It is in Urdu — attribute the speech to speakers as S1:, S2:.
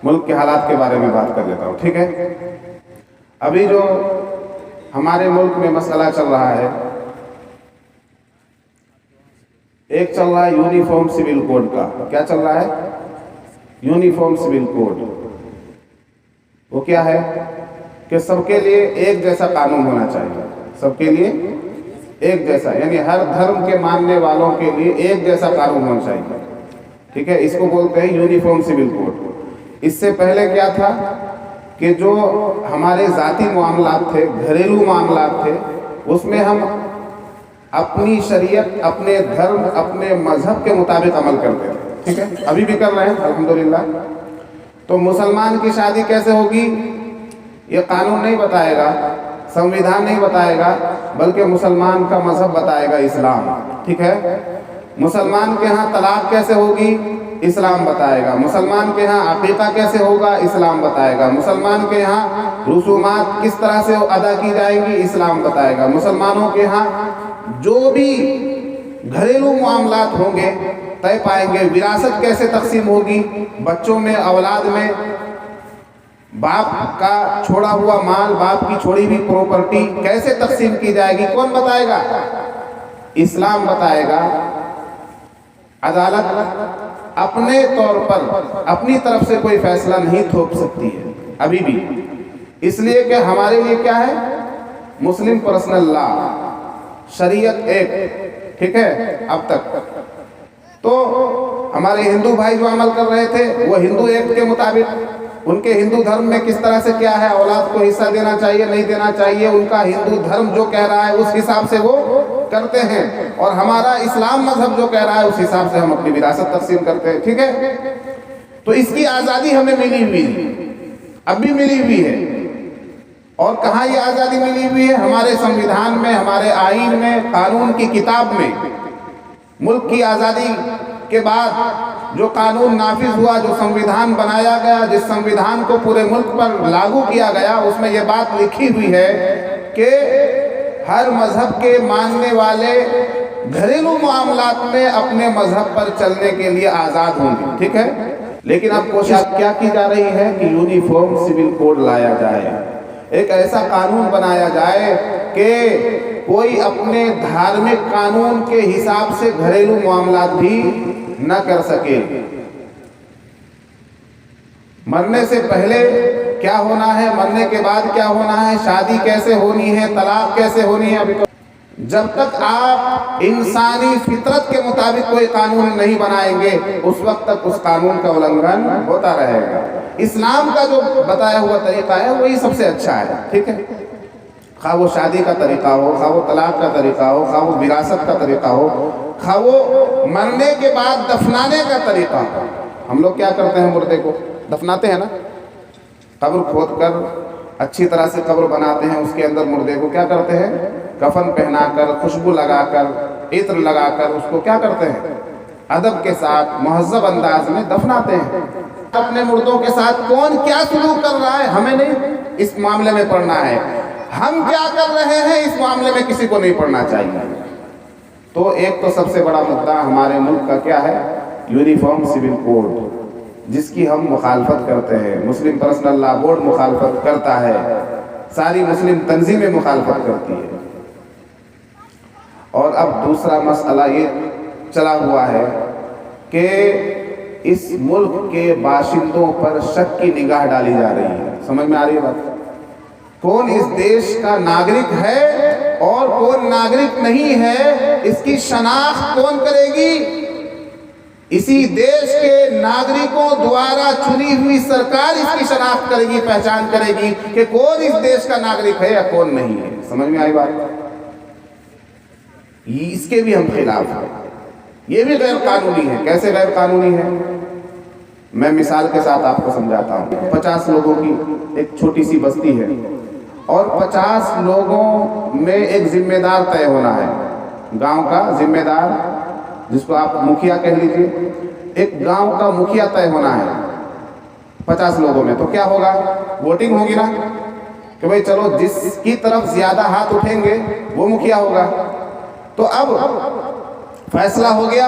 S1: ملک کے حالات کے بارے میں بات کر لیتا ہوں، ٹھیک ہے؟ ابھی جو ہمارے ملک میں مسئلہ چل رہا ہے، ایک چل رہا ہے یونیفارم سول کوڈ کا۔ کیا چل رہا ہے؟ Uniform civil code. وہ کیا ہے کہ سب کے لیے ایک جیسا قانون ہونا چاہیے، سب کے لیے ایک جیسا، یعنی ہر دھرم کے ماننے والوں کے لیے ایک جیسا قانون ہونا چاہیے، ٹھیک ہے؟ اس کو بولتے ہیں یونیفارم سول کوڈ۔ اس سے پہلے کیا تھا کہ جو ہمارے ذاتی معاملات تھے، گھریلو معاملات تھے، اس میں ہم اپنی شریعت، اپنے دھرم، اپنے مذہب کے مطابق عمل کرتے تھے، ٹھیک ہے؟ ابھی بھی کر رہے ہیں الحمدللہ۔ تو مسلمان کی شادی کیسے ہوگی یہ قانون نہیں بتائے گا، سنویدھان نہیں بتائے گا، بلکہ مسلمان کا مذہب بتائے گا، اسلام، ٹھیک ہے؟ مسلمان کے ہاں طلاق کیسے ہوگی، اسلام بتائے گا۔ مسلمان کے ہاں عقیقہ کیسے ہوگا، اسلام بتائے گا۔ مسلمان کے ہاں رسومات کس طرح سے ادا کی جائیں گی، اسلام بتائے گا۔ مسلمانوں کے ہاں جو بھی گھریلو معاملات ہوں گے طے پائیں گے۔ وراثت کیسے تقسیم ہوگی، بچوں میں، اولاد میں، باپ کا چھوڑا ہوا مال، باپ کی چھوڑی ہوئی پراپرٹی کیسے تقسیم کی جائے گی، کون بتائے گا؟ اسلام بتائے گا۔ عدالت اپنے طور پر اپنی طرف سے کوئی فیصلہ نہیں تھوپ سکتی ہے ابھی بھی، اس لیے کہ ہمارے لیے کیا ہے؟ مسلم پرسنل لا، شریعت ایک، ٹھیک ہے؟ اب تک تو ہمارے ہندو بھائی جو عمل کر رہے تھے وہ ہندو ایکٹ کے مطابق، ان کے ہندو دھرم میں کس طرح سے کیا ہے، اولاد کو حصہ دینا چاہیے نہیں دینا چاہیے، ان کا ہندو دھرم جو کہہ رہا ہے اس حساب سے وہ کرتے ہیں، اور ہمارا اسلام مذہب جو کہہ رہا ہے اس حساب سے ہم اپنی وراثت تقسیم کرتے ہیں، ٹھیک ہے؟ تو اس کی آزادی ہمیں ملی ہوئی ہے، اب بھی ملی ہوئی ہے۔ اور کہاں یہ آزادی ملی ہوئی ہے؟ ہمارے سنویدھان میں، ہمارے آئین میں، قانون کی کتاب میں۔ ملک کی آزادی کے بعد جو قانون نافذ ہوا، جو سنویدھان بنایا گیا، جس سنویدھان کو پورے ملک پر لاگو کیا گیا، اس میں یہ بات لکھی ہوئی ہے کہ ہر مذہب کے ماننے والے گھریلو معاملات میں اپنے مذہب پر چلنے کے لیے آزاد ہوں گے، ٹھیک ہے؟ لیکن اب کوشش کیا کی جا رہی ہے کہ یونیفارم سول کوڈ لایا جائے، ایک ایسا قانون بنایا جائے کہ کوئی اپنے دھارمک قانون کے حساب سے گھریلو معاملات بھی نہ کر سکے۔ مرنے سے پہلے کیا ہونا ہے، مرنے کے بعد کیا ہونا ہے، شادی کیسے ہونی ہے، طلاق کیسے ہونی ہے، ابھی تو جب تک آپ انسانی فطرت کے مطابق کوئی قانون نہیں بنائیں گے اس وقت تک اس قانون کا النگھن ہوتا رہے گا۔ اسلام کا جو بتایا ہوا طریقہ ہے وہی سب سے اچھا ہے، ٹھیک ہے؟ خواہ وہ شادی کا طریقہ ہو، خواہ وہ طلاق کا طریقہ ہو، خواہ وہ وراثت کا طریقہ ہو، خواہ وہ مرنے کے بعد دفنانے کا طریقہ ہو۔ ہم لوگ کیا کرتے ہیں، مردے کو دفناتے ہیں نا، قبر کھود کر اچھی طرح سے قبر بناتے ہیں، اس کے اندر مردے کو کیا کرتے ہیں، کفن پہنا کر، خوشبو لگا کر، عطر لگا کر اس کو کیا کرتے ہیں، ادب کے ساتھ، مہذب انداز میں دفناتے ہیں۔ اپنے مردوں کے ساتھ کون کیا سلوک کر رہا ہے ہمیں نہیں اس معاملے میں پڑھنا ہے، ہم کیا کر رہے ہیں اس معاملے میں کسی کو نہیں پڑھنا چاہیے۔ تو ایک تو سب سے بڑا مدعا ہمارے ملک کا کیا ہے، یونیفارم سول کوڈ، جس کی ہم مخالفت کرتے ہیں۔ مسلم پرسنل لا بورڈ مخالفت کرتا ہے، ساری مسلم تنظیمیں مخالفت کرتی ہے۔ اور اب دوسرا مسئلہ یہ چلا ہوا ہے کہ اس ملک کے باشندوں پر شک کی نگاہ ڈالی جا رہی ہے۔ سمجھ میں آ رہی ہے بات؟ کون اس دیش کا ناگرک ہے اور کون ناگرک نہیں ہے، اس کی شناخت کون کرے گی؟ اسی دیش کے ناگرکوں دوارا چنی ہوئی سرکار اس کی شناخت کرے گی، پہچان کرے گی کہ کون اس دیش کا ناگرک ہے یا کون نہیں ہے۔ سمجھ میں آئی بات؟ اس کے بھی ہم خلاف ہیں، یہ بھی غیر قانونی ہے۔ کیسے غیر قانونی ہے؟ میں مثال کے ساتھ آپ کو سمجھاتا ہوں۔ 50 لوگوں کی ایک چھوٹی سی بستی ہے اور 50 لوگوں میں ایک ذمہ دار طے ہونا ہے، گاؤں کا ذمہ دار، جس کو آپ مکھیا کہہ لیجئے، ایک گاؤں کا مکھیا طے ہونا ہے 50 لوگوں میں۔ تو کیا ہوگا؟ ووٹنگ ہوگی نا، کہ بھئی چلو جس کی طرف زیادہ ہاتھ اٹھیں گے وہ مکھیا ہوگا۔ تو اب فیصلہ ہو گیا